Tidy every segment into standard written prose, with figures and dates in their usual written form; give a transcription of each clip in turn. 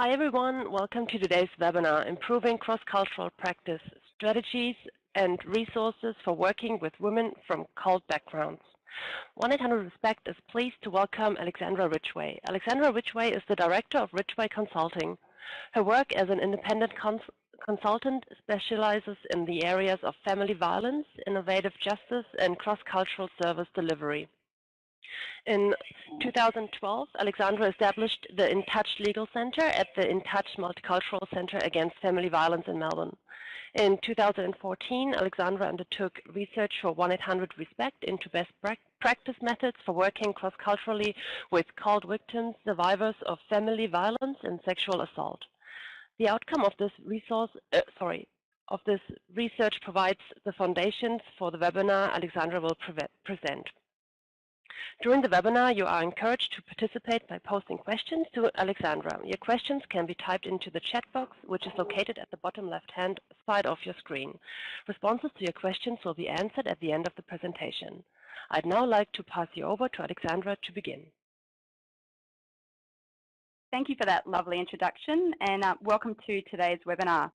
Hi everyone, welcome to today's webinar, Improving Cross-Cultural Practice, Strategies and Resources for Working with Women from Cult Backgrounds. 1-800-RESPECT is pleased to welcome Alexandra Ridgway. Alexandra Ridgway is the Director of Ridgway Consulting. Her work as an independent consultant specializes in the areas of family violence, innovative justice, and cross-cultural service delivery. In 2012, Alexandra established the In Touch Legal Center at the In Touch Multicultural Center Against Family Violence in Melbourne. In 2014, Alexandra undertook research for 1-800-RESPECT into best practice methods for working cross-culturally with cult victims, survivors of family violence and sexual assault. The outcome of this research provides the foundations for the webinar Alexandra will present. During the webinar, you are encouraged to participate by posting questions to Alexandra. Your questions can be typed into the chat box, which is located at the bottom left-hand side of your screen. Responses to your questions will be answered at the end of the presentation. I'd now like to pass you over to Alexandra to begin. Thank you for that lovely introduction, and welcome to today's webinar.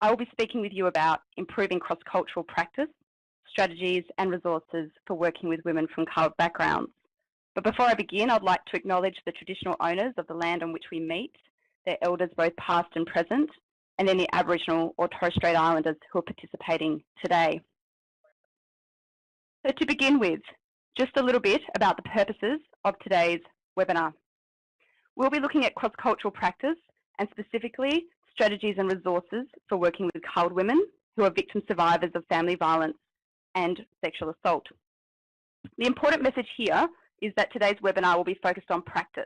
I will be speaking with you about improving cross-cultural practice, strategies and resources for working with women from cult backgrounds. But before I begin, I'd like to acknowledge the traditional owners of the land on which we meet, their elders both past and present, and any Aboriginal or Torres Strait Islanders who are participating today. So to begin with, just a little bit about the purposes of today's webinar. We'll be looking at cross-cultural practice and specifically strategies and resources for working with cult women who are victim survivors of family violence and sexual assault. The important message here is that today's webinar will be focused on practice.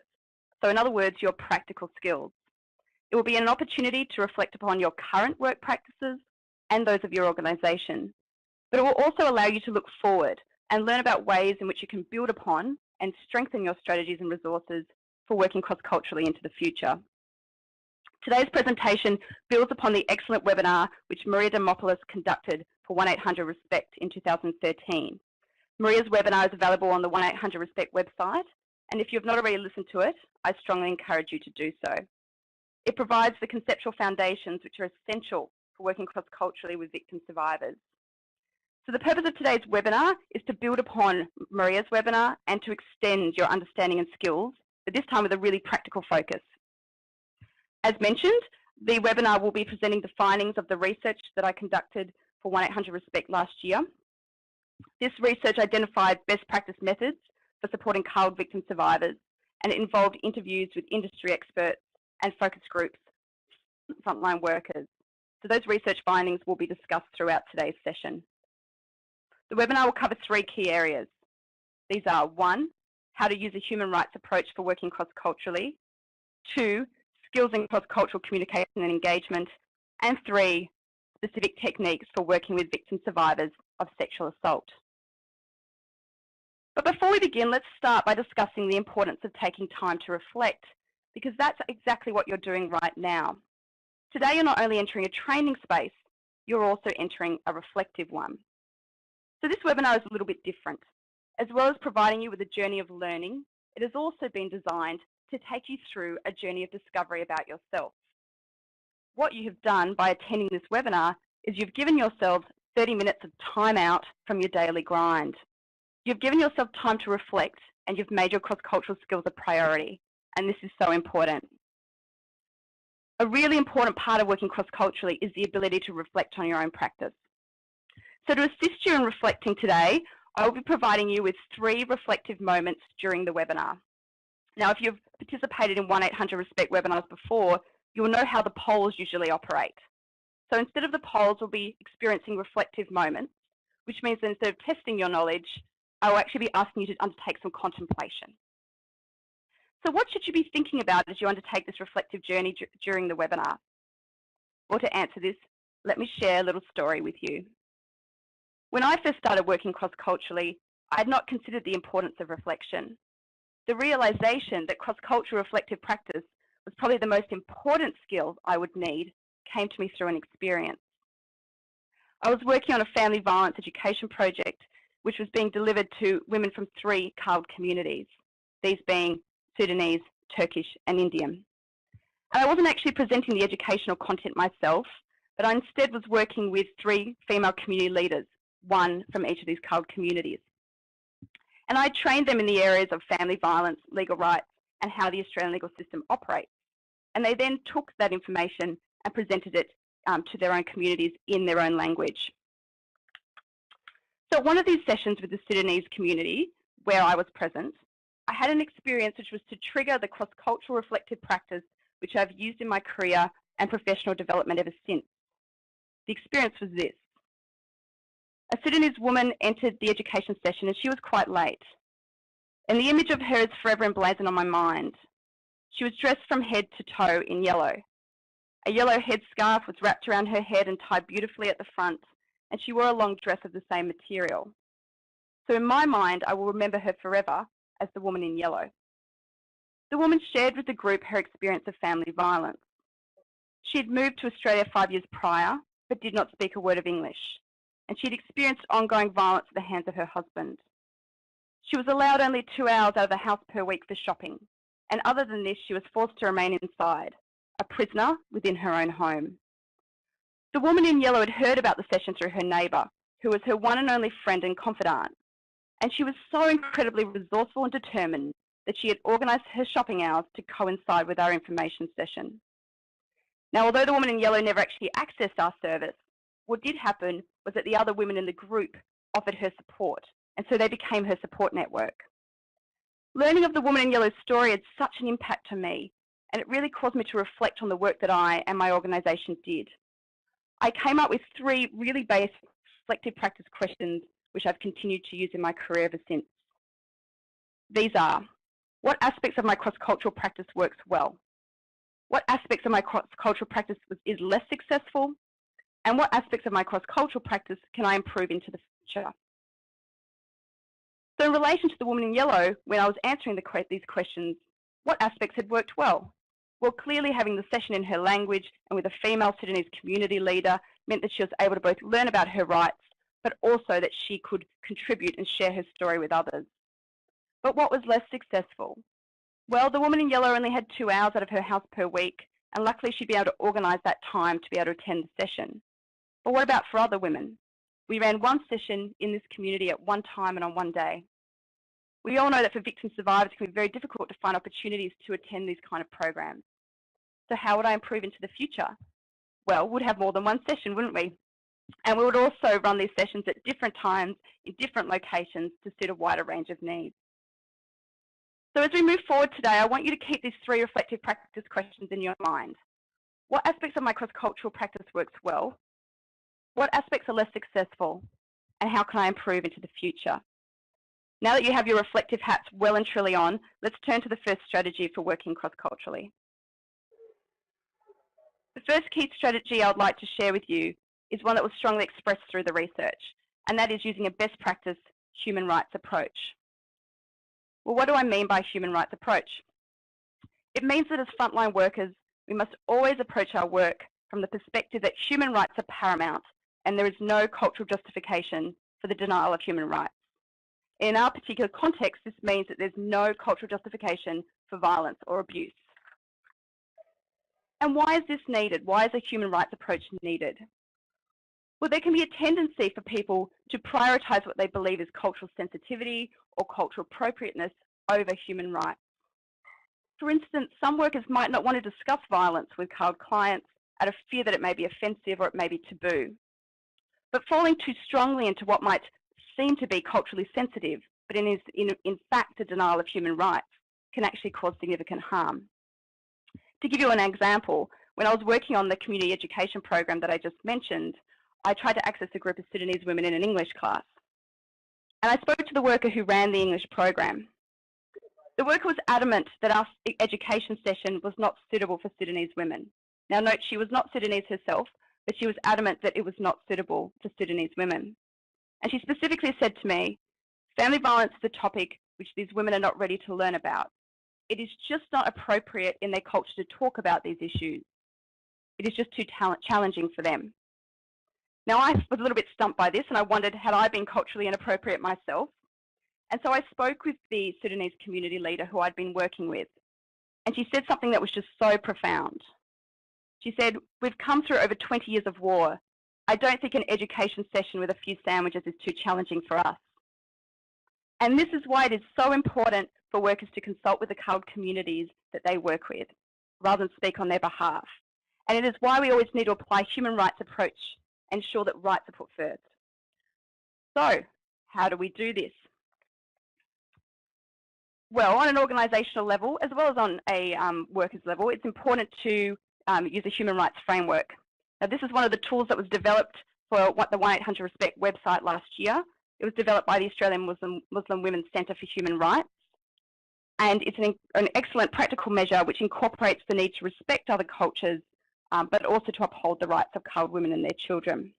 So in other words, your practical skills. It will be an opportunity to reflect upon your current work practices and those of your organisation. But it will also allow you to look forward and learn about ways in which you can build upon and strengthen your strategies and resources for working cross-culturally into the future. Today's presentation builds upon the excellent webinar which Maria Demopoulos conducted for 1-800-RESPECT in 2013. Maria's webinar is available on the 1-800-RESPECT website, and if you have not already listened to it, I strongly encourage you to do so. It provides the conceptual foundations which are essential for working cross-culturally with victim survivors. So the purpose of today's webinar is to build upon Maria's webinar and to extend your understanding and skills, but this time with a really practical focus. As mentioned, the webinar will be presenting the findings of the research that I conducted for 1-800-RESPECT last year. This research identified best practice methods for supporting cult victim survivors, and it involved interviews with industry experts and focus groups, frontline workers. So those research findings will be discussed throughout today's session. The webinar will cover 3 key areas. These are 1, how to use a human rights approach for working cross-culturally, 2, skills in cross-cultural communication and engagement, and 3, specific techniques for working with victim survivors of sexual assault. But before we begin, let's start by discussing the importance of taking time to reflect, because that's exactly what you're doing right now. Today, you're not only entering a training space, you're also entering a reflective one. So this webinar is a little bit different. As well as providing you with a journey of learning, it has also been designed to take you through a journey of discovery about yourself. What you have done by attending this webinar is you've given yourself 30 minutes of time out from your daily grind. You've given yourself time to reflect, and you've made your cross-cultural skills a priority, and this is so important. A really important part of working cross-culturally is the ability to reflect on your own practice. So to assist you in reflecting today, I will be providing you with 3 reflective moments during the webinar. Now, if you've participated in 1-800-RESPECT webinars before, you'll know how the polls usually operate. So instead of the polls, we'll be experiencing reflective moments, which means that instead of testing your knowledge, I will actually be asking you to undertake some contemplation. So what should you be thinking about as you undertake this reflective journey during the webinar? Well, to answer this, let me share a little story with you. When I first started working cross-culturally, I had not considered the importance of reflection. The realization that cross-cultural reflective practice was probably the most important skill I would need came to me through an experience. I was working on a family violence education project which was being delivered to women from 3 cult communities, these being Sudanese, Turkish and Indian. And I wasn't actually presenting the educational content myself, but I instead was working with 3 female community leaders, 1 from each of these CULT communities. And I trained them in the areas of family violence, legal rights, and how the Australian legal system operates. And they then took that information and presented it to their own communities in their own language. So at one of these sessions with the Sudanese community, where I was present, I had an experience which was to trigger the cross-cultural reflective practice which I've used in my career and professional development ever since. The experience was this. A Sudanese woman entered the education session and she was quite late. And the image of her is forever emblazoned on my mind. She was dressed from head to toe in yellow. A yellow headscarf was wrapped around her head and tied beautifully at the front, and she wore a long dress of the same material. So in my mind, I will remember her forever as the woman in yellow. The woman shared with the group her experience of family violence. She had moved to Australia 5 years prior, but did not speak a word of English, and she had experienced ongoing violence at the hands of her husband. She was allowed only 2 hours out of the house per week for shopping, and other than this, she was forced to remain inside, a prisoner within her own home. The woman in yellow had heard about the session through her neighbour, who was her one and only friend and confidant, and she was so incredibly resourceful and determined that she had organised her shopping hours to coincide with our information session. Now, although the woman in yellow never actually accessed our service, what did happen was that the other women in the group offered her support, and so they became her support network. Learning of the woman in yellow's story had such an impact on me, and it really caused me to reflect on the work that I and my organisation did. I came up with 3 really basic reflective practice questions which I've continued to use in my career ever since. These are, what aspects of my cross-cultural practice works well? What aspects of my cross-cultural practice is less successful? And what aspects of my cross-cultural practice can I improve into the future? So in relation to the woman in yellow, when I was answering these questions, what aspects had worked well? Well, clearly having the session in her language and with a female Sudanese community leader meant that she was able to both learn about her rights, but also that she could contribute and share her story with others. But what was less successful? Well, the woman in yellow only had 2 hours out of her house per week, and luckily she'd be able to organise that time to be able to attend the session. But what about for other women? We ran 1 session in this community at 1 time and on 1 day. We all know that for victim survivors, it can be very difficult to find opportunities to attend these kind of programs. So how would I improve into the future? Well, we'd have more than 1 session, wouldn't we? And we would also run these sessions at different times in different locations to suit a wider range of needs. So as we move forward today, I want you to keep these 3 reflective practice questions in your mind. What aspects of my cross-cultural practice works well? What aspects are less successful? And how can I improve into the future? Now that you have your reflective hats well and truly on, let's turn to the first strategy for working cross-culturally. The first key strategy I would like to share with you is one that was strongly expressed through the research, and that is using a best practice human rights approach. Well, what do I mean by human rights approach? It means that as frontline workers, we must always approach our work from the perspective that human rights are paramount and there is no cultural justification for the denial of human rights. In our particular context, this means that there's no cultural justification for violence or abuse. And why is this needed? Why is a human rights approach needed? Well, there can be a tendency for people to prioritise what they believe is cultural sensitivity or cultural appropriateness over human rights. For instance, some workers might not want to discuss violence with CULT clients out of fear that it may be offensive or it may be taboo. But falling too strongly into what might seem to be culturally sensitive, but is in fact a denial of human rights, can actually cause significant harm. To give you an example, when I was working on the community education program that I just mentioned, I tried to access a group of Sudanese women in an English class. And I spoke to the worker who ran the English program. The worker was adamant that our education session was not suitable for Sudanese women. Now note, she was not Sudanese herself, but she was adamant that it was not suitable for Sudanese women. And she specifically said to me, family violence is a topic which these women are not ready to learn about. It is just not appropriate in their culture to talk about these issues. It is just too challenging for them. Now, I was a little bit stumped by this and I wondered, had I been culturally inappropriate myself? And so I spoke with the Sudanese community leader who I'd been working with. And she said something that was just so profound. She said, "We've come through over 20 years of war. I don't think an education session with a few sandwiches is too challenging for us." And this is why it is so important for workers to consult with the culled communities that they work with, rather than speak on their behalf. And it is why we always need to apply human rights approach and ensure that rights are put first. So, how do we do this? Well, on an organisational level, as well as on a workers level, it's important to use a human rights framework. Now, this is one of the tools that was developed for the 1800RESPECT website last year. It was developed by the Australian Muslim Women's Centre for Human Rights. And it's an excellent practical measure which incorporates the need to respect other cultures, but also to uphold the rights of culled women and their children.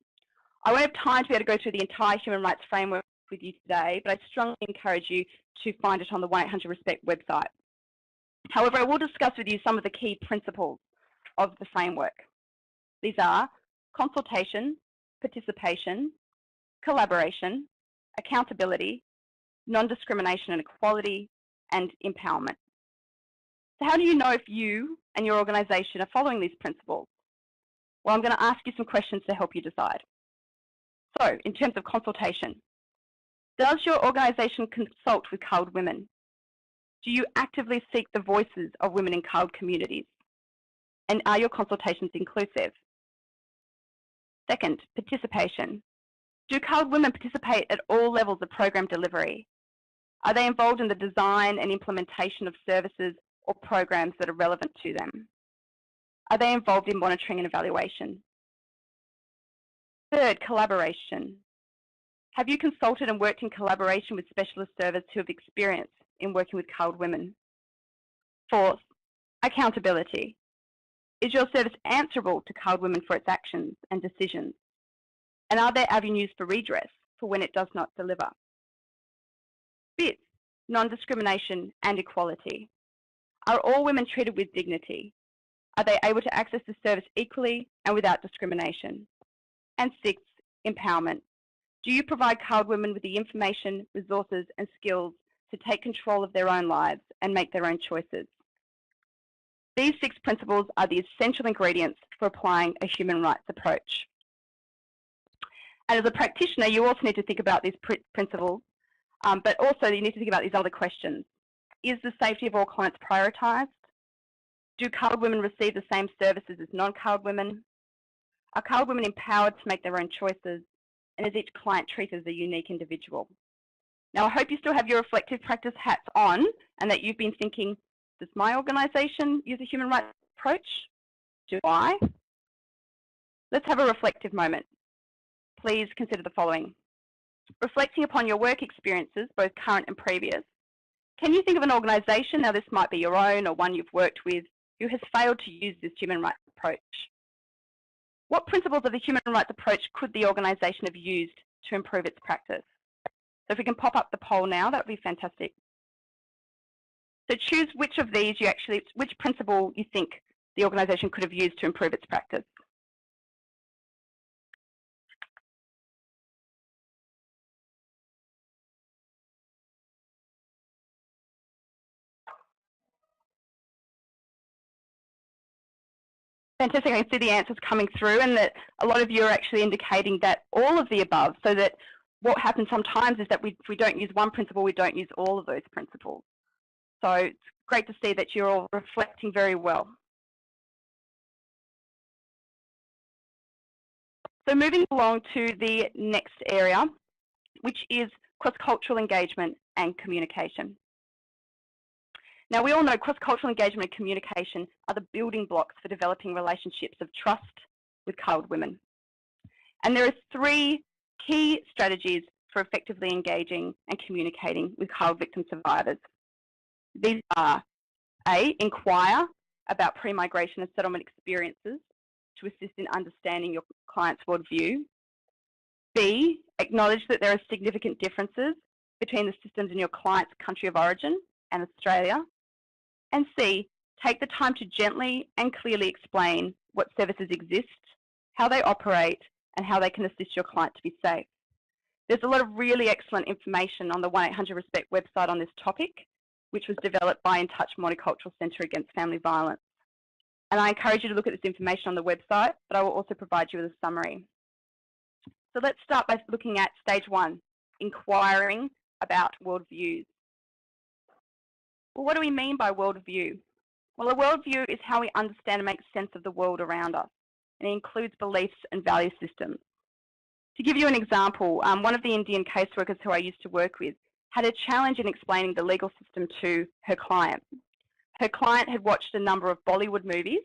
I won't have time to be able to go through the entire human rights framework with you today, but I strongly encourage you to find it on the 1800RESPECT website. However, I will discuss with you some of the key principles of the framework. These are consultation, participation, collaboration, accountability, non-discrimination and equality, and empowerment. So how do you know if you and your organisation are following these principles? Well, I'm going to ask you some questions to help you decide. So, in terms of consultation, does your organisation consult with culled women? Do you actively seek the voices of women in culled communities? And are your consultations inclusive? Second, participation. Do culled women participate at all levels of program delivery? Are they involved in the design and implementation of services or programs that are relevant to them? Are they involved in monitoring and evaluation? Third, collaboration. Have you consulted and worked in collaboration with specialist servers who have experience in working with culled women? Fourth, accountability. Is your service answerable to culled women for its actions and decisions? And are there avenues for redress for when it does not deliver? Fifth, non-discrimination and equality. Are all women treated with dignity? Are they able to access the service equally and without discrimination? And sixth, empowerment. Do you provide culled women with the information, resources and skills to take control of their own lives and make their own choices? These 6 principles are the essential ingredients for applying a human rights approach. And as a practitioner, you also need to think about these principles, but also you need to think about these other questions. Is the safety of all clients prioritised? Do culled women receive the same services as non-culled women? Are culled women empowered to make their own choices? And is each client treated as a unique individual? Now, I hope you still have your reflective practice hats on and that you've been thinking, does my organisation use a human rights approach? Do I? Let's have a reflective moment. Please consider the following. Reflecting upon your work experiences, both current and previous, can you think of an organisation, now this might be your own or one you've worked with, who has failed to use this human rights approach? What principles of the human rights approach could the organisation have used to improve its practice? So if we can pop up the poll now, that would be fantastic. So choose which of these which principle you think the organisation could have used to improve its practice. Fantastic, I can see the answers coming through and that a lot of you are actually indicating that all of the above, so that what happens sometimes is that if we don't use one principle, we don't use all of those principles. So it's great to see that you're all reflecting very well. So moving along to the next area, which is cross-cultural engagement and communication. Now, we all know cross-cultural engagement and communication are the building blocks for developing relationships of trust with culled women. And there are 3 key strategies for effectively engaging and communicating with culled victim survivors. These are A, inquire about pre-migration and settlement experiences to assist in understanding your client's worldview. B, acknowledge that there are significant differences between the systems in your client's country of origin and Australia. And C, take the time to gently and clearly explain what services exist, how they operate, and how they can assist your client to be safe. There's a lot of really excellent information on the 1800RESPECT website on this topic, which was developed by In Touch Multicultural Centre Against Family Violence. And I encourage you to look at this information on the website, but I will also provide you with a summary. So let's start by looking at stage 1, inquiring about worldviews. Well, what do we mean by worldview? Well, a worldview is how we understand and make sense of the world around us, and it includes beliefs and value systems. To give you an example, one of the Indian caseworkers who I used to work with had a challenge in explaining the legal system to her client. Her client had watched a number of Bollywood movies,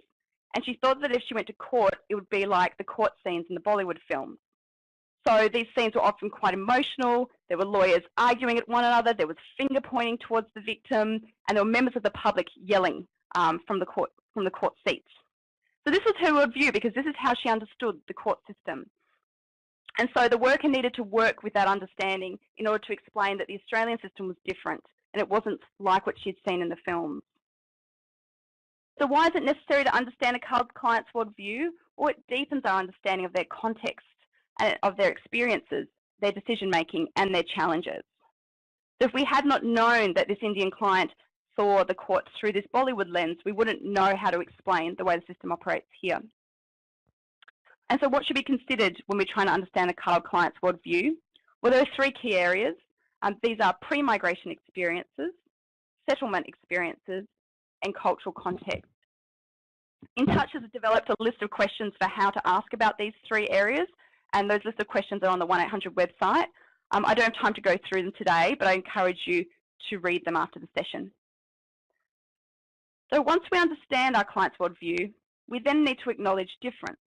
and she thought that if she went to court, it would be like the court scenes in the Bollywood films. So these scenes were often quite emotional. There were lawyers arguing at one another. There was finger pointing towards the victim, and there were members of the public yelling from the court seats. So this was her worldview, because this is how she understood the court system. And so the worker needed to work with that understanding in order to explain that the Australian system was different, and it wasn't like what she'd seen in the films. So why is it necessary to understand a client's worldview? Well, it deepens our understanding of their context, of their experiences, their decision-making, and their challenges. So if we had not known that this Indian client saw the courts through this Bollywood lens, we wouldn't know how to explain the way the system operates here. And so what should be considered when we're trying to understand a client's worldview? Well, there are 3 key areas. These are pre-migration experiences, settlement experiences, and cultural context. In Touch has developed a list of questions for how to ask about these 3 areas, and those list of questions are on the 1-800 website. I don't have time to go through them today, but I encourage you to read them after the session. So once we understand our client's worldview, we then need to acknowledge difference.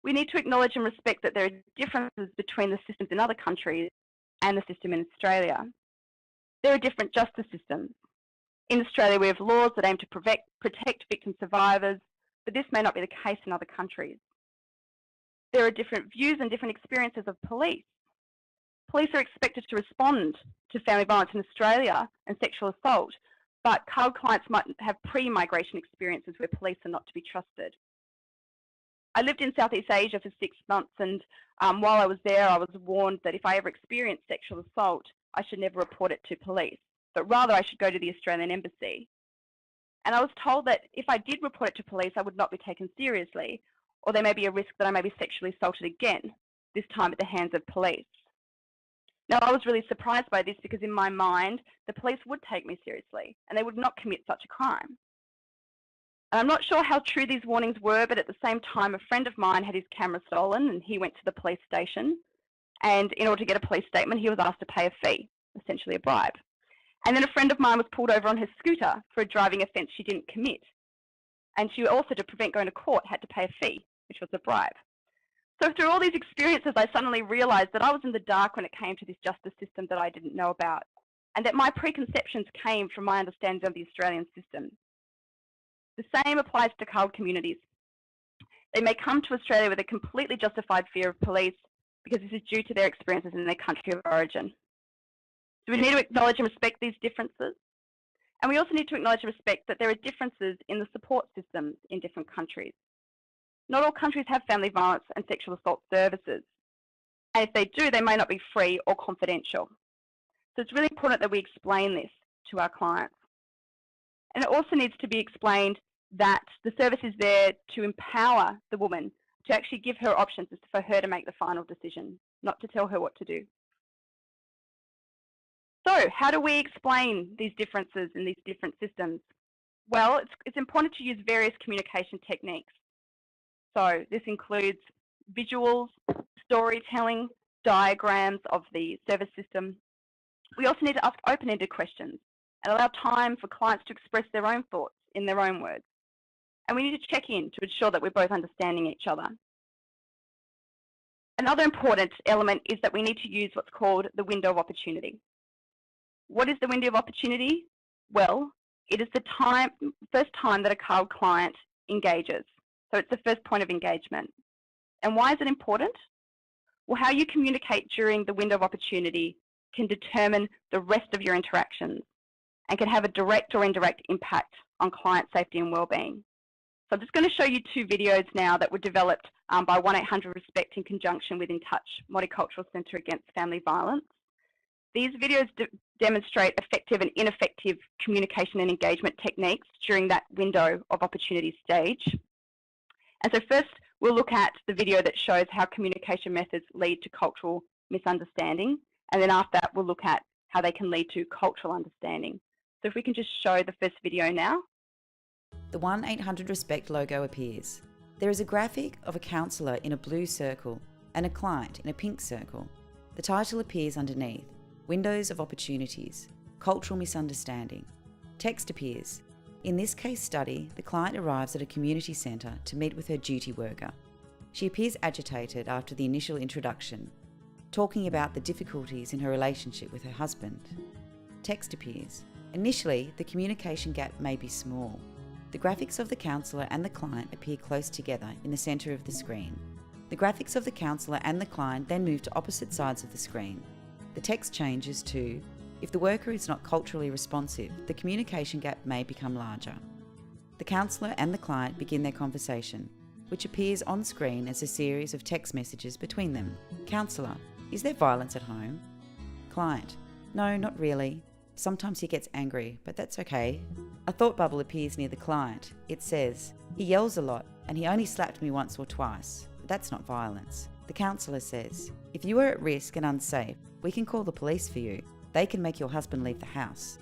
We need to acknowledge and respect that there are differences between the systems in other countries and the system in Australia. There are different justice systems. In Australia, we have laws that aim to protect victim survivors, but this may not be the case in other countries. There are different views and different experiences of police. Police are expected to respond to family violence in Australia and sexual assault, but CALD clients might have pre-migration experiences where police are not to be trusted. I lived in Southeast Asia for 6 months, and while I was there, I was warned that if I ever experienced sexual assault, I should never report it to police, but rather I should go to the Australian Embassy. And I was told that if I did report it to police, I would not be taken seriously, or there may be a risk that I may be sexually assaulted again, this time at the hands of police. Now, I was really surprised by this, because in my mind, the police would take me seriously, and they would not commit such a crime. And I'm not sure how true these warnings were, but at the same time, a friend of mine had his camera stolen, and he went to the police station. And in order to get a police statement, he was asked to pay a fee, essentially a bribe. And then a friend of mine was pulled over on her scooter for a driving offence she didn't commit. And she also, to prevent going to court, had to pay a fee, which was a bribe. So through all these experiences, I suddenly realised that I was in the dark when it came to this justice system that I didn't know about, and that my preconceptions came from my understanding of the Australian system. The same applies to CALD communities. They may come to Australia with a completely justified fear of police because this is due to their experiences in their country of origin. So we need to acknowledge and respect these differences. And we also need to acknowledge and respect that there are differences in the support systems in different countries. Not all countries have family violence and sexual assault services. And if they do, they may not be free or confidential. So it's really important that we explain this to our clients. And it also needs to be explained that the service is there to empower the woman, to actually give her options for her to make the final decision, not to tell her what to do. So how do we explain these differences in these different systems? Well, it's important to use various communication techniques. So this includes visuals, storytelling, diagrams of the service system. We also need to ask open-ended questions and allow time for clients to express their own thoughts in their own words. And we need to check in to ensure that we're both understanding each other. Another important element is that we need to use what's called the window of opportunity. What is the window of opportunity? Well, it is the first time that a CALD client engages. So it's the first point of engagement. And why is it important? Well, how you communicate during the window of opportunity can determine the rest of your interactions and can have a direct or indirect impact on client safety and wellbeing. So I'm just going to show you 2 videos now that were developed by 1-800-RESPECT in conjunction with In Touch Multicultural Centre Against Family Violence. These videos demonstrate effective and ineffective communication and engagement techniques during that window of opportunity stage. And so first, we'll look at the video that shows how communication methods lead to cultural misunderstanding. And then after that, we'll look at how they can lead to cultural understanding. So if we can just show the first video now. The 1-800-RESPECT logo appears. There is a graphic of a counsellor in a blue circle and a client in a pink circle. The title appears underneath, Windows of Opportunities, Cultural Misunderstanding. Text appears. In this case study, the client arrives at a community centre to meet with her duty worker. She appears agitated after the initial introduction, talking about the difficulties in her relationship with her husband. Text appears. Initially, the communication gap may be small. The graphics of the counsellor and the client appear close together in the centre of the screen. The graphics of the counsellor and the client then move to opposite sides of the screen. The text changes to, if the worker is not culturally responsive, the communication gap may become larger. The counsellor and the client begin their conversation, which appears on screen as a series of text messages between them. Counsellor, is there violence at home? Client, no, not really. Sometimes he gets angry, but that's okay. A thought bubble appears near the client. It says, he yells a lot and he only slapped me once or twice. But that's not violence. The counsellor says, if you are at risk and unsafe, we can call the police for you. They can make your husband leave the house.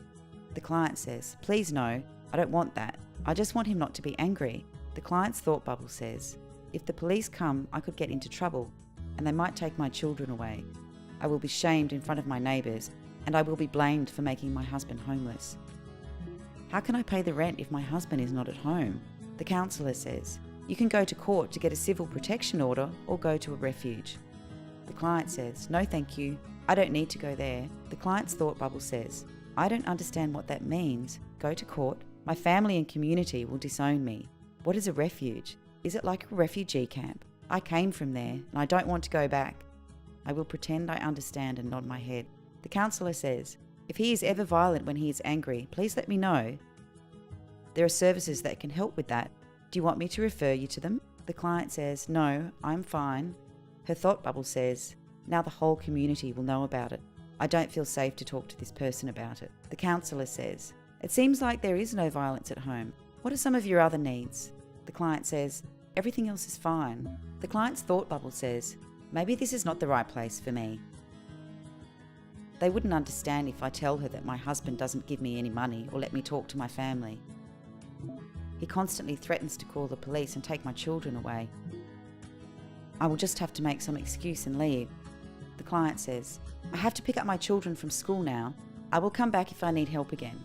The client says, please no, I don't want that. I just want him not to be angry. The client's thought bubble says, if the police come, I could get into trouble and they might take my children away. I will be shamed in front of my neighbours and I will be blamed for making my husband homeless. How can I pay the rent if my husband is not at home? The counsellor says, you can go to court to get a civil protection order or go to a refuge. The client says, no thank you, I don't need to go there. The client's thought bubble says, I don't understand what that means. Go to court, my family and community will disown me. What is a refuge? Is it like a refugee camp? I came from there and I don't want to go back. I will pretend I understand and nod my head. The counsellor says, if he is ever violent when he is angry, please let me know. There are services that can help with that. Do you want me to refer you to them? The client says, no, I'm fine. Her thought bubble says, now the whole community will know about it. I don't feel safe to talk to this person about it. The counsellor says, it seems like there is no violence at home. What are some of your other needs? The client says, everything else is fine. The client's thought bubble says, maybe this is not the right place for me. They wouldn't understand if I tell her that my husband doesn't give me any money or let me talk to my family. He constantly threatens to call the police and take my children away. I will just have to make some excuse and leave. The client says, I have to pick up my children from school now. I will come back if I need help again.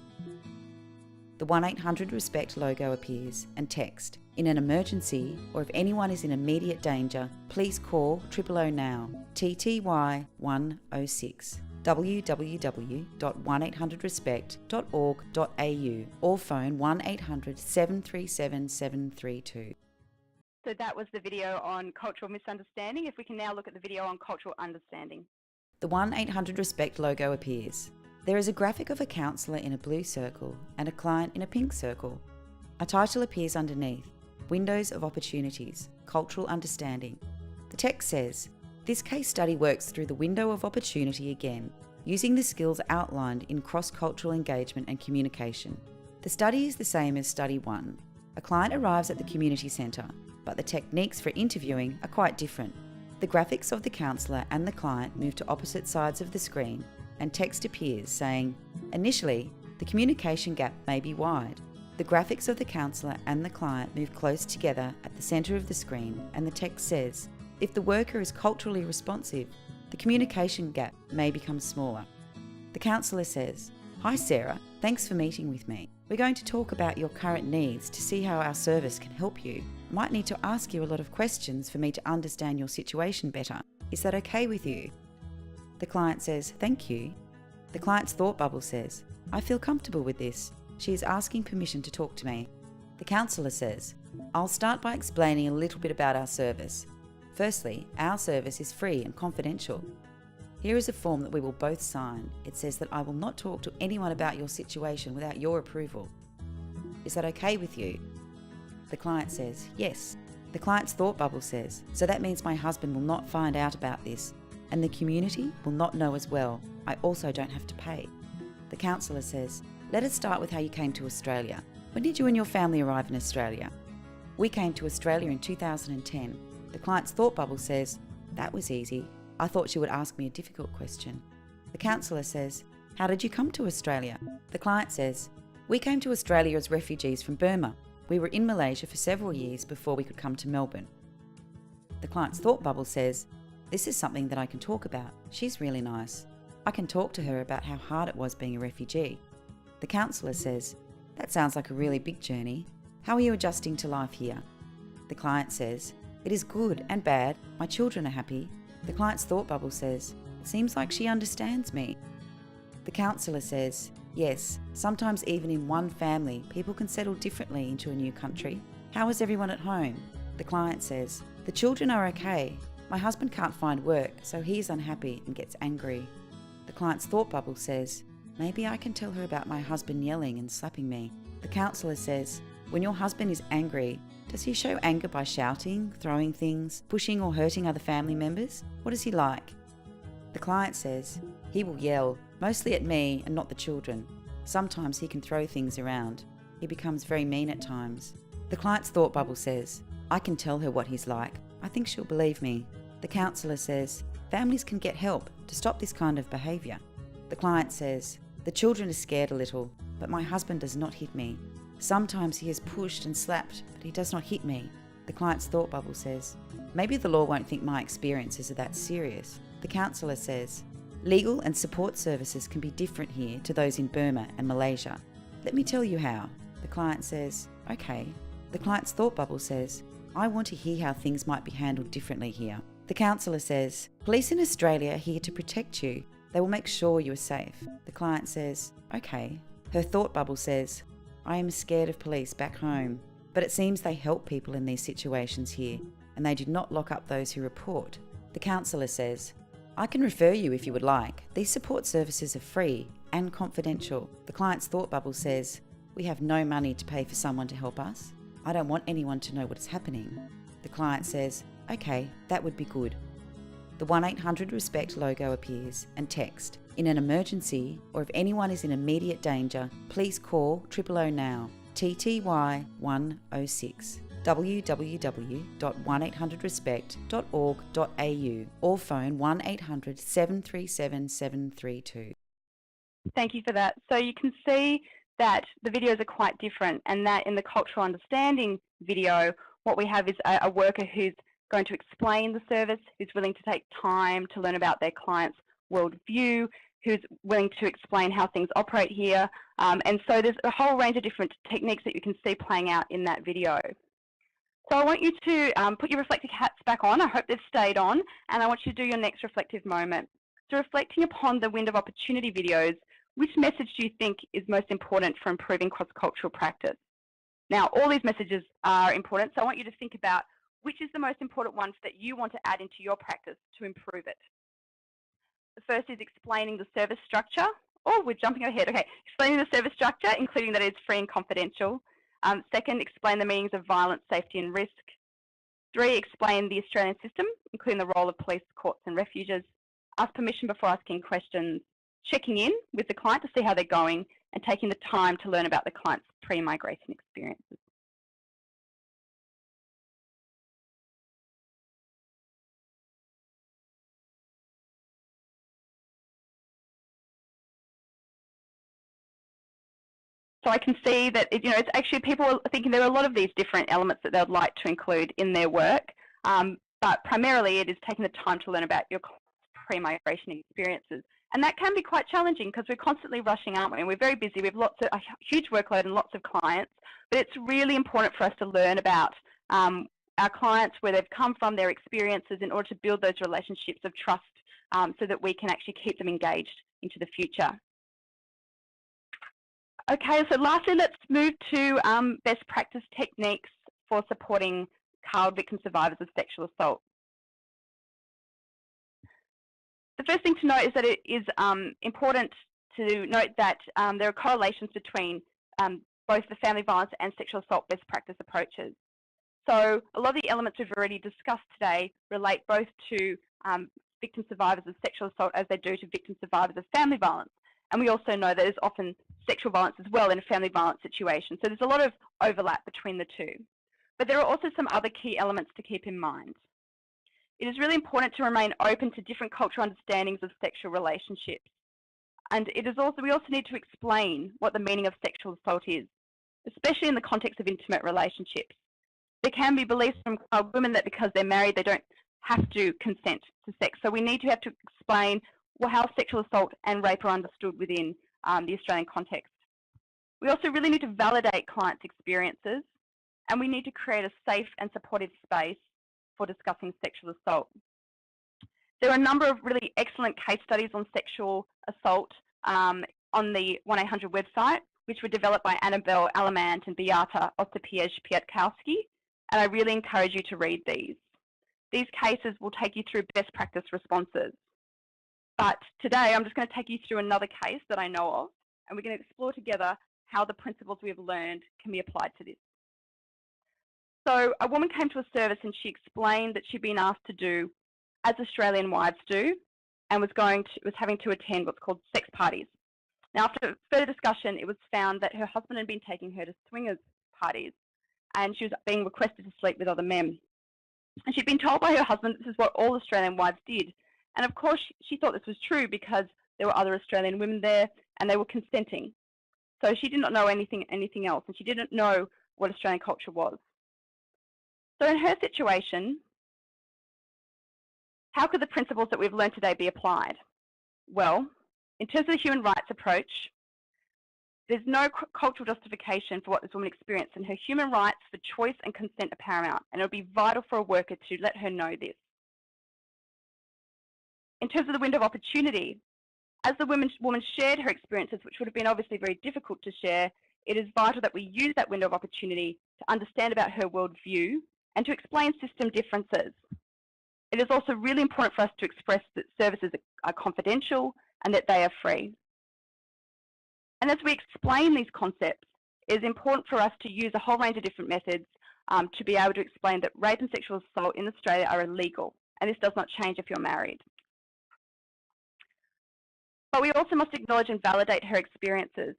The 1-800-RESPECT logo appears and text, in an emergency or if anyone is in immediate danger, please call 000 now, TTY 106. www.1800respect.org.au or phone 1-800 737 732. So that was the video on cultural misunderstanding. If we can now look at the video on cultural understanding. The 1-800-RESPECT logo appears. There is a graphic of a counsellor in a blue circle and a client in a pink circle. A title appears underneath, Windows of Opportunities, Cultural Understanding. The text says, this case study works through the window of opportunity again, using the skills outlined in cross-cultural engagement and communication. The study is the same as Study 1. A client arrives at the community centre, but the techniques for interviewing are quite different. The graphics of the counsellor and the client move to opposite sides of the screen, and text appears saying, initially, the communication gap may be wide. The graphics of the counsellor and the client move close together at the centre of the screen, and the text says, if the worker is culturally responsive, the communication gap may become smaller. The counsellor says, hi Sarah, thanks for meeting with me. We're going to talk about your current needs to see how our service can help you. I might need to ask you a lot of questions for me to understand your situation better. Is that okay with you? The client says, thank you. The client's thought bubble says, I feel comfortable with this. She is asking permission to talk to me. The counsellor says, I'll start by explaining a little bit about our service. Firstly, our service is free and confidential. Here is a form that we will both sign. It says that I will not talk to anyone about your situation without your approval. Is that okay with you? The client says, yes. The client's thought bubble says, so that means my husband will not find out about this, and the community will not know as well. I also don't have to pay. The counsellor says, let us start with how you came to Australia. When did you and your family arrive in Australia? We came to Australia in 2010. The client's thought bubble says, that was easy. I thought she would ask me a difficult question. The counsellor says, how did you come to Australia? The client says, we came to Australia as refugees from Burma. We were in Malaysia for several years before we could come to Melbourne. The client's thought bubble says, this is something that I can talk about. She's really nice. I can talk to her about how hard it was being a refugee. The counsellor says, that sounds like a really big journey. How are you adjusting to life here? The client says, it is good and bad. My children are happy. The client's thought bubble says, it seems like she understands me. The counsellor says, yes, sometimes even in one family, people can settle differently into a new country. How is everyone at home? The client says, the children are okay. My husband can't find work, so he is unhappy and gets angry. The client's thought bubble says, maybe I can tell her about my husband yelling and slapping me. The counsellor says, when your husband is angry, does he show anger by shouting, throwing things, pushing or hurting other family members? What is he like? The client says, he will yell, mostly at me and not the children. Sometimes he can throw things around. He becomes very mean at times. The client's thought bubble says, I can tell her what he's like. I think she'll believe me. The counsellor says, families can get help to stop this kind of behaviour. The client says, the children are scared a little, but my husband does not hit me. Sometimes he is pushed and slapped, but he does not hit me. The client's thought bubble says, maybe the law won't think my experiences are that serious. The counsellor says, legal and support services can be different here to those in Burma and Malaysia. Let me tell you how. The client says, okay. The client's thought bubble says, I want to hear how things might be handled differently here. The counsellor says, police in Australia are here to protect you. They will make sure you are safe. The client says, okay. Her thought bubble says, I am scared of police back home, but it seems they help people in these situations here, and they do not lock up those who report. The counsellor says, I can refer you if you would like. These support services are free and confidential. The client's thought bubble says, we have no money to pay for someone to help us. I don't want anyone to know what is happening. The client says, okay, that would be good. The 1-800-RESPECT logo appears and text, in an emergency or if anyone is in immediate danger, please call 000 now, TTY 106, www.1800respect.org.au or phone 1-800-737-732. Thank you for that. So you can see that the videos are quite different, and that in the cultural understanding video, what we have is a worker who's going to explain the service, who's willing to take time to learn about their client's worldview, who's willing to explain how things operate here. And so there's a whole range of different techniques that you can see playing out in that video. So I want you to put your reflective hats back on. I hope they've stayed on. And I want you to do your next reflective moment. So reflecting upon the window of opportunity videos, which message do you think is most important for improving cross-cultural practice? Now, all these messages are important, so I want you to think about which is the most important ones that you want to add into your practice to improve it. The first is explaining the service structure. Oh, we're jumping ahead. Okay, explaining the service structure, including that it's free and confidential. Second, explain the meanings of violence, safety and risk. 3, explain the Australian system, including the role of police, courts and refuges. Ask permission before asking questions. Checking in with the client to see how they're going and taking the time to learn about the client's pre-migration experiences. So I can see that it's actually people are thinking there are a lot of these different elements that they would like to include in their work, but primarily it is taking the time to learn about your pre-migration experiences. And that can be quite challenging because we're constantly rushing, aren't we? And we're very busy. We have a huge workload and lots of clients. But it's really important for us to learn about our clients, where they've come from, their experiences, in order to build those relationships of trust so that we can actually keep them engaged into the future. Okay, so lastly, let's move to best practice techniques for supporting child victim survivors of sexual assault. The first thing to note is that it is important to note that there are correlations between both the family violence and sexual assault best practice approaches. So a lot of the elements we've already discussed today relate both to victim survivors of sexual assault as they do to victim survivors of family violence. And we also know that there's often sexual violence as well in a family violence situation. So there's a lot of overlap between the two. But there are also some other key elements to keep in mind. It is really important to remain open to different cultural understandings of sexual relationships. And we also need to explain what the meaning of sexual assault is, especially in the context of intimate relationships. There can be beliefs from women that because they're married, they don't have to consent to sex. So we need to have to explain how sexual assault and rape are understood within the Australian context. We also really need to validate clients' experiences, and we need to create a safe and supportive space for discussing sexual assault. There are a number of really excellent case studies on sexual assault on the 1-800 website, which were developed by Annabelle Alamant and Beata Ostapiej-Piatkowski, and I really encourage you to read these. These cases will take you through best practice responses. But today I'm just going to take you through another case that I know of, and we're going to explore together how the principles we have learned can be applied to this. So a woman came to a service and she explained that she'd been asked to do as Australian wives do, and was having to attend what's called sex parties. Now, after further discussion, it was found that her husband had been taking her to swingers parties, and she was being requested to sleep with other men. And she'd been told by her husband this is what all Australian wives did. And of course, she thought this was true because there were other Australian women there and they were consenting. So she did not know anything else, and she didn't know what Australian culture was. So in her situation, how could the principles that we've learned today be applied? Well, in terms of the human rights approach, there's no cultural justification for what this woman experienced, and her human rights for choice and consent are paramount, and it would be vital for a worker to let her know this. In terms of the window of opportunity, as the woman shared her experiences, which would have been obviously very difficult to share, it is vital that we use that window of opportunity to understand about her worldview and to explain system differences. It is also really important for us to express that services are confidential and that they are free. And as we explain these concepts, it is important for us to use a whole range of different methods to be able to explain that rape and sexual assault in Australia are illegal, and this does not change if you're married. But we also must acknowledge and validate her experiences.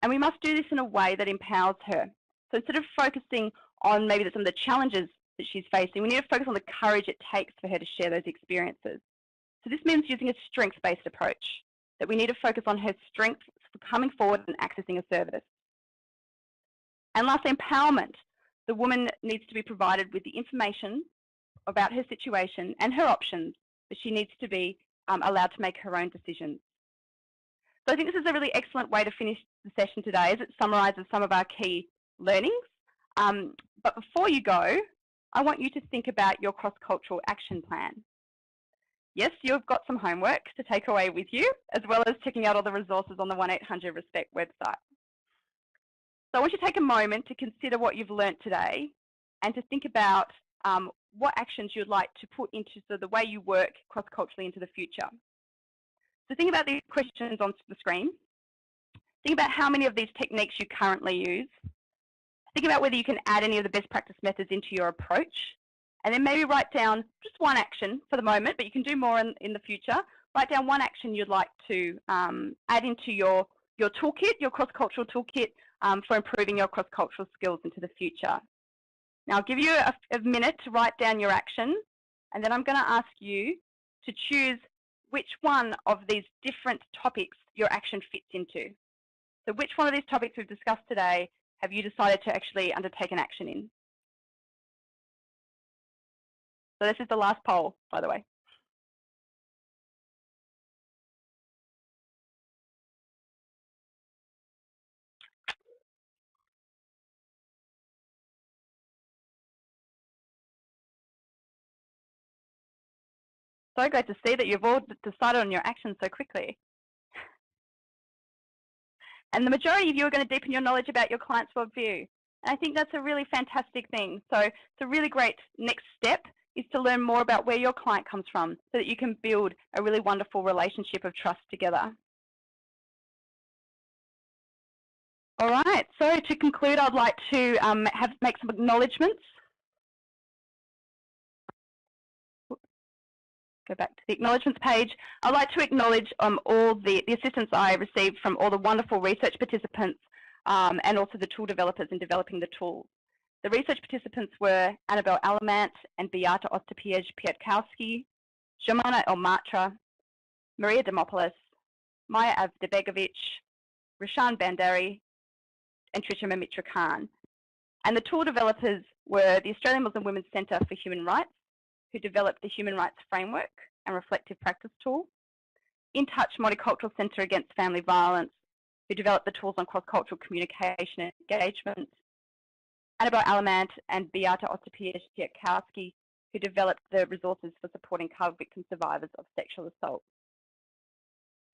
And we must do this in a way that empowers her. So instead of focusing on maybe some of the challenges that she's facing, we need to focus on the courage it takes for her to share those experiences. So this means using a strengths-based approach, that we need to focus on her strengths for coming forward and accessing a service. And lastly, empowerment. The woman needs to be provided with the information about her situation and her options, but she needs to be allowed to make her own decisions. So I think this is a really excellent way to finish the session today, as it summarises some of our key learnings. But before you go, I want you to think about your cross-cultural action plan. Yes, you've got some homework to take away with you, as well as checking out all the resources on the 1-800 RESPECT website. So I want you to take a moment to consider what you've learnt today and to think about what actions you'd like to put into the way you work cross-culturally into the future. So think about these questions on the screen. Think about how many of these techniques you currently use. Think about whether you can add any of the best practice methods into your approach. And then maybe write down just one action for the moment, but you can do more in the future. Write down one action you'd like to add into your toolkit, your cross-cultural toolkit, for improving your cross-cultural skills into the future. Now, I'll give you a minute to write down your action, and then I'm going to ask you to choose which one of these different topics your action fits into. So which one of these topics we've discussed today have you decided to actually undertake an action in? So this is the last poll, by the way. So great to see that you've all decided on your actions so quickly. And the majority of you are going to deepen your knowledge about your client's worldview. And I think that's a really fantastic thing. So it's a really great next step is to learn more about where your client comes from so that you can build a really wonderful relationship of trust together. All right, so to conclude, I'd like to make some acknowledgements. go back to the acknowledgements page. I'd like to acknowledge all the assistance I received from all the wonderful research participants and also the tool developers in developing the tools. The research participants were Annabelle Alamant and Beata Ostapiej-Piatkowski, Jomana Elmatra, Maria Demopoulos, Maya Avdebegovic, Rishan Bandari, and Trisha Mamitra Khan. And the tool developers were the Australian Muslim Women's Centre for Human Rights, who developed the Human Rights Framework and Reflective Practice tool, In Touch Multicultural Centre Against Family Violence, who developed the tools on cross-cultural communication and engagement, Annabelle Alamant and Beata Ostapiej-Piatkowski, who developed the resources for supporting child victim survivors of sexual assault.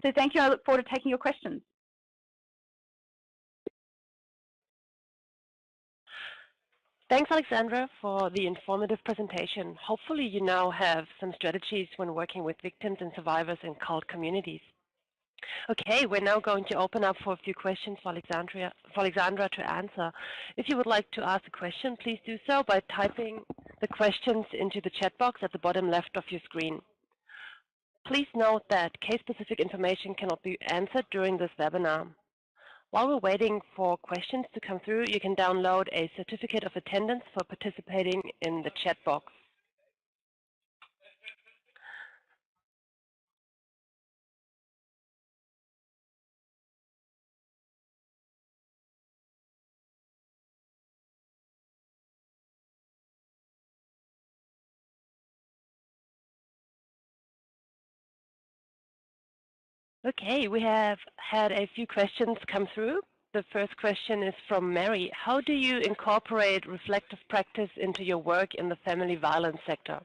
So thank you, I look forward to taking your questions. Thanks, Alexandra, for the informative presentation. Hopefully you now have some strategies when working with victims and survivors in CALD communities. Okay, we're now going to open up for a few questions for Alexandra to answer. If you would like to ask a question, please do so by typing the questions into the chat box at the bottom left of your screen. Please note that case-specific information cannot be answered during this webinar. While we're waiting for questions to come through, you can download a certificate of attendance for participating in the chat box. Okay, we have had a few questions come through. The first question is from Mary. How do you incorporate reflective practice into your work in the family violence sector?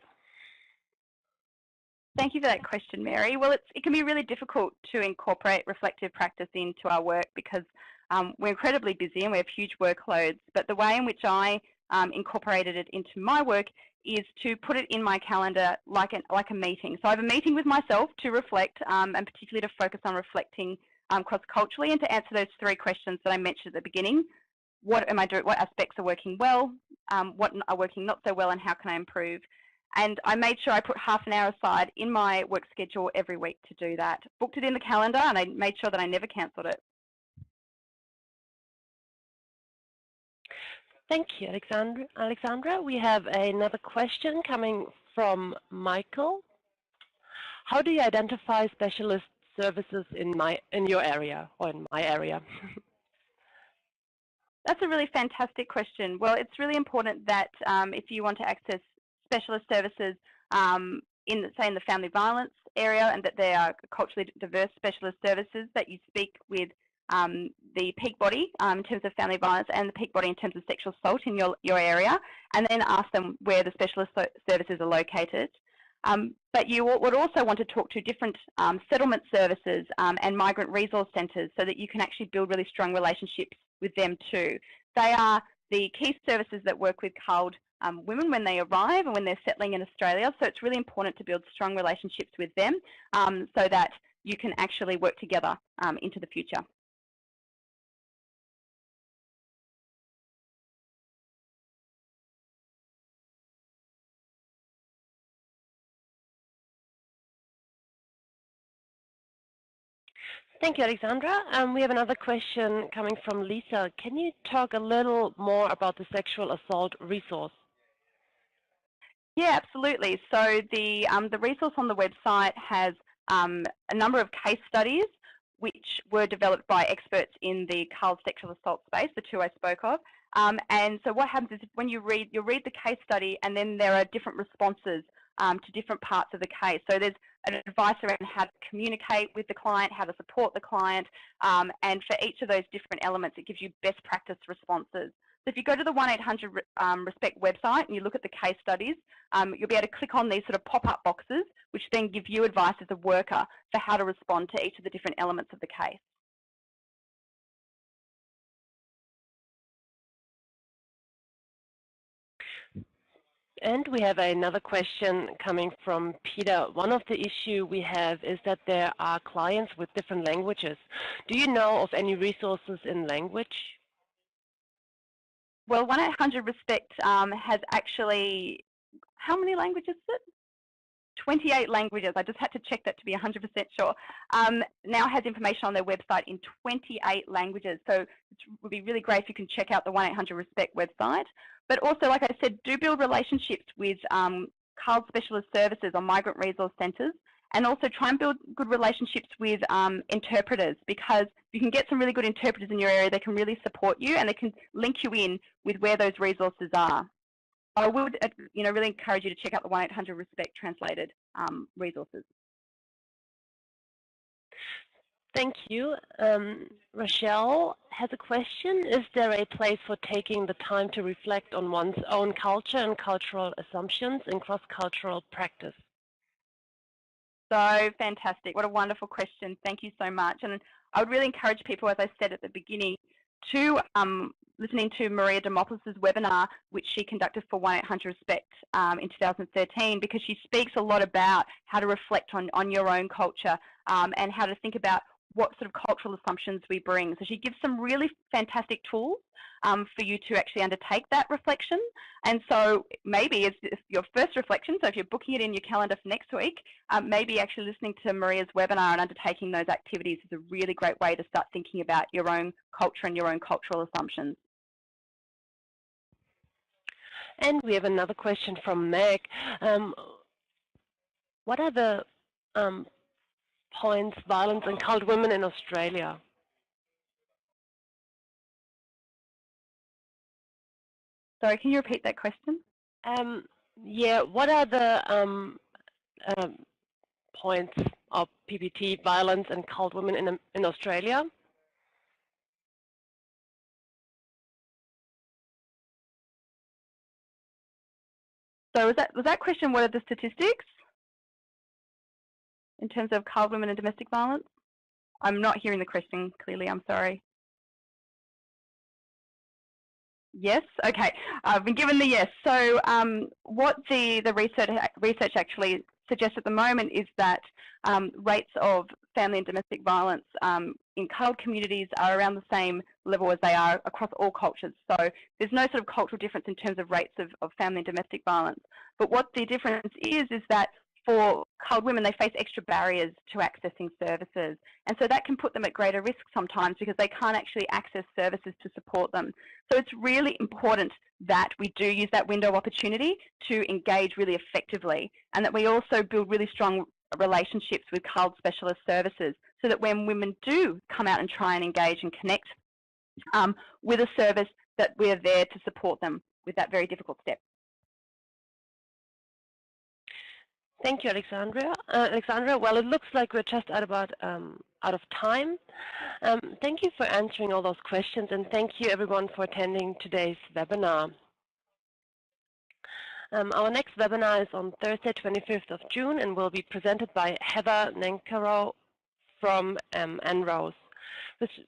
Thank you for that question, Mary. Well, it can be really difficult to incorporate reflective practice into our work because we're incredibly busy and we have huge workloads. But the way in which I incorporated it into my work is to put it in my calendar like a meeting. So I have a meeting with myself to reflect and particularly to focus on reflecting cross-culturally and to answer those three questions that I mentioned at the beginning. What am I doing? What aspects are working well? What are working not so well, and how can I improve? And I made sure I put half an hour aside in my work schedule every week to do that. Booked it in the calendar and I made sure that I never cancelled it. Thank you, Alexandra. We have another question coming from Michael. How do you identify specialist services in your area or in my area? That's a really fantastic question. Well, it's really important that if you want to access specialist services say in the family violence area, and that they are culturally diverse specialist services, that you speak with the peak body in terms of family violence and the peak body in terms of sexual assault in your area, and then ask them where the specialist services are located. But you would also want to talk to different settlement services and migrant resource centres so that you can actually build really strong relationships with them too. They are the key services that work with CALD women when they arrive and when they're settling in Australia. So it's really important to build strong relationships with them so that you can actually work together into the future. Thank you, Alexandra. We have another question coming from Lisa. Can you talk a little more about the sexual assault resource? Yeah, absolutely. So the resource on the website has a number of case studies which were developed by experts in the CALD sexual assault space, the two I spoke of. And so what happens is when you'll read the case study, and then there are different responses to different parts of the case. So there's an advice around how to communicate with the client, how to support the client, and for each of those different elements, it gives you best practice responses. So if you go to the 1-800-RESPECT website and you look at the case studies, you'll be able to click on these sort of pop-up boxes, which then give you advice as a worker for how to respond to each of the different elements of the case. And we have another question coming from Peter. One of the issues we have is that there are clients with different languages. Do you know of any resources in language? Well, 1-800-RESPECT has actually, how many languages is it? 28 languages. I just had to check that to be 100% sure. Now has information on their website in 28 languages. So it would be really great if you can check out the 1-800-RESPECT website. But also, like I said, do build relationships with CALD specialist services or migrant resource centres, and also try and build good relationships with interpreters, because you can get some really good interpreters in your area. They can really support you and they can link you in with where those resources are. I would really encourage you to check out the 1-800-RESPECT translated resources. Thank you. Rochelle has a question. Is there a place for taking the time to reflect on one's own culture and cultural assumptions in cross-cultural practice? So fantastic. What a wonderful question. Thank you so much. And I would really encourage people, as I said at the beginning, to listening to Maria Demopoulos' webinar, which she conducted for 1-800-RESPECT in 2013, because she speaks a lot about how to reflect on your own culture and how to think about what sort of cultural assumptions we bring. So she gives some really fantastic tools for you to actually undertake that reflection. And so maybe it's your first reflection, so if you're booking it in your calendar for next week, maybe actually listening to Maria's webinar and undertaking those activities is a really great way to start thinking about your own culture and your own cultural assumptions. And we have another question from Meg. What are the points, violence and cult women in Australia? Sorry, can you repeat that question? Yeah, what are the points of PPT, violence and cult women in Australia? So was that question, what are the statistics in terms of cult women and domestic violence? I'm not hearing the question clearly, I'm sorry. Yes, okay, I've been given the yes. So what the research actually suggests at the moment is that rates of family and domestic violence in cult communities are around the same level as they are across all cultures. So there's no sort of cultural difference in terms of rates of family and domestic violence. But what the difference is that for cult women, they face extra barriers to accessing services. And so that can put them at greater risk sometimes because they can't actually access services to support them. So it's really important that we do use that window of opportunity to engage really effectively, and that we also build really strong relationships with cult specialist services, so that when women do come out and try and engage and connect with a service, that we're there to support them with that very difficult step. Thank you, Alexandra. Well, it looks like we're just out of time. Thank you for answering all those questions, and thank you everyone for attending today's webinar. Our next webinar is on Thursday, 25th of June, and will be presented by Heather Nankaro from NROS.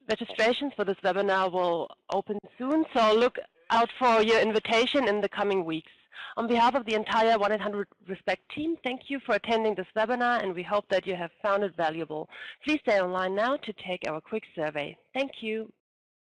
Registrations for this webinar will open soon, so look out for your invitation in the coming weeks. On behalf of the entire 1-800-RESPECT team, thank you for attending this webinar, and we hope that you have found it valuable. Please stay online now to take our quick survey. Thank you.